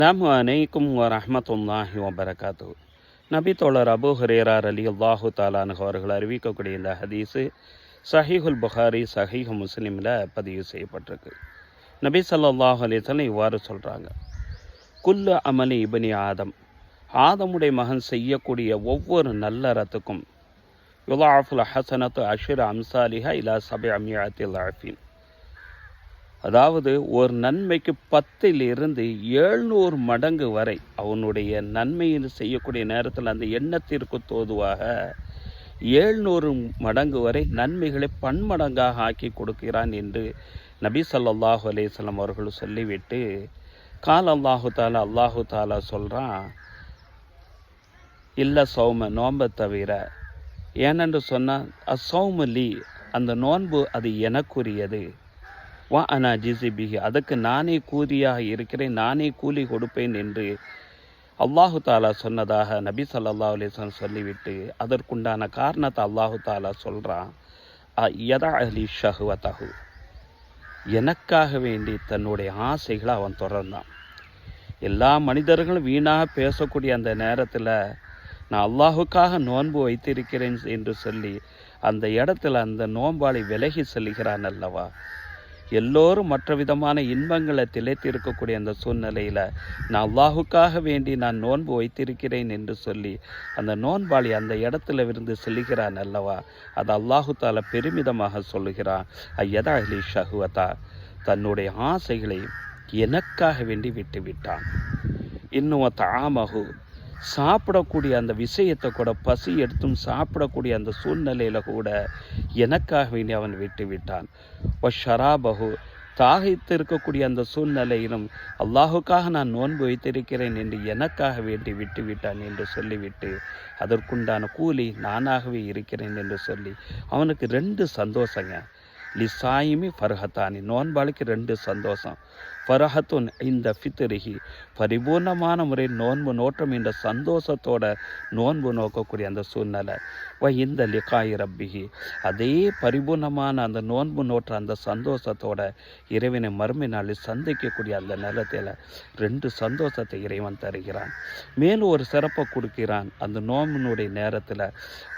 அஸ்ஸலாமு அலைக்கும் வரஹ்மத்துல்லாஹி வபரகாத்து. நபி தோழர் அபூ ஹுரைரா ரலியல்லாஹு தஆலா அன்ஹு அவர்கள் அறிவிக்கக்கூடிய இந்த ஹதீஸு சஹீஹுல் புகாரி சஹீஹ் முஸ்லிமில் பதிவு செய்யப்பட்டிருக்கு. நபி ஸல்லல்லாஹு அலைஹி வஸல்லம் இவ்வாறு சொல்கிறாங்க, குல்லு அமலி இப்னி ஆதம், ஆதமுடைய மகன் செய்யக்கூடிய ஒவ்வொரு நல்லறத்துக்கும் யுலாஃபுல் ஹசனத்து அஷ்ரு அம்சாலிஹா இலா சபஅமியத்தில் ஆஃபின், அதாவது ஒரு நன்மைக்கு 10 700 மடங்கு வரை அவனுடைய நன்மையில் செய்யக்கூடிய நேரத்தில் அந்த எண்ணத்திற்கு தோதுவாக 700 மடங்கு வரை நன்மைகளை பன்மடங்காக ஆக்கி கொடுக்கிறான் என்று நபி ஸல்லல்லாஹு அலைஹி வஸல்லம் அவர்கள் சொல்லிவிட்டு, அல்லாஹு தாலா சொல்கிறான், இல்லை சௌம, நோன்பை தவிர. ஏனென்று சொன்னால் அசௌமு லீ, அந்த நோன்பு அது எனக்குரியது. வா அனா ஜிசிபிஹி, அதுக்கு நானே கூலியாக இருக்கிறேன், நானே கூலி கொடுப்பேன் என்று அல்லாஹு தாலா சொன்னதாக நபி ஸல்லல்லாஹு அலைஹி வஸல்லம் சொல்லிவிட்டு, அதற்குண்டான காரணத்தை அல்லாஹு தாலா சொல்கிறான், யதா அலி ஷஹ்வதஹு, எனக்காக வேண்டி தன்னுடைய ஆசைகளை அவன் தொடர்ந்தான். எல்லா மனிதர்களும் வீணாக பேசக்கூடிய அந்த நேரத்தில் நான் அல்லாஹுக்காக நோன்பு வைத்திருக்கிறேன் என்று சொல்லி அந்த இடத்துல அந்த நோன்பாளி விலகி செல்கிறான் அல்லவா. எல்லோரும் மற்ற விதமான இன்பங்களை திளைத்திருக்கக்கூடிய அந்த சூழ்நிலையில் நான் அல்லாஹுக்காக வேண்டி நான் நோன்பு வைத்திருக்கிறேன் என்று சொல்லி அந்த நோன்பாளி அந்த இடத்துல இருந்து செல்கிறான் அல்லவா. அது அல்லாஹு தாலா பெருமிதமாக சொல்லுகிறான், ஐயதா அலி ஷஹ்வதா, தன்னுடைய ஆசைகளை எனக்காக வேண்டி விட்டு விட்டான். இன்னும் தாமகு, சாப்பிடக்கூடிய அந்த விஷயத்தை கூட, பசி எடுத்தும் சாப்பிடக்கூடிய அந்த சூழ்நிலையில் கூட எனக்காக வேண்டி அவன் விட்டு விட்டான். ஷராபகு, தாகித்து இருக்கக்கூடிய அந்த சூழ்நிலையிலும் அல்லாஹுக்காக நான் நோன்பு வைத்திருக்கிறேன் என்று எனக்காக வேண்டி விட்டு விட்டான் என்று சொல்லிவிட்டு, அதற்குண்டான கூலி நானாகவே இருக்கிறேன் என்று சொல்லி அவனுக்கு 2 சந்தோஷங்க. லிசாயிமி ஃபர்ஹத்தானி, நோன்பாளிக்கு 2 சந்தோஷம். ஃபரஹத்துன் இந்த ஃபித்ரிஹி, பரிபூர்ணமான முறை நோன்பு நோற்றம் என்ற சந்தோஷத்தோட நோன்பு நோக்கக்கூடிய அந்த சூழ்நிலை. இந்த லிகாய் ரப்பிஹி, அதே பரிபூர்ணமான அந்த நோன்பு நோற்ற அந்த சந்தோஷத்தோட இறைவனை மறுமை நாளில் சந்திக்கக்கூடிய அந்த நிலத்தில் 2 சந்தோஷத்தை இறைவன் தருகிறான். மேலும் ஒரு சிறப்பை கொடுக்கிறான். அந்த நோம்பினுடைய நேரத்தில்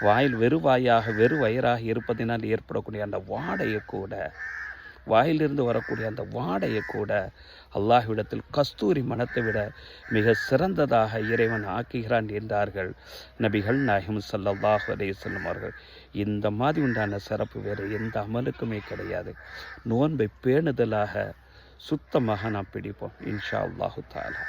வாயில் வெறுவாயாக வெறு வயிறாக இருப்பதினால் ஏற்படக்கூடிய அந்த வாடையை கூட, வாயிலிருந்து வரக்கூடிய அந்த வாடையை கூட அல்லாஹ்விடத்தில் கஸ்தூரி மனத்தை விட மிக சிறந்ததாக இறைவன் ஆக்குகிறான் என்றார்கள் நபிகள் நாயகம் ஸல்லல்லாஹு அலைஹி வஸல்லம் அவர்கள். இந்த மாதிரி உண்டான சிறப்பு வேறு எந்த அமலுக்குமே கிடையாது. நோன்பை பேணுதலாக சுத்தமாக நாம் பிடிப்போம் இன்ஷா அல்லாஹு தாலா.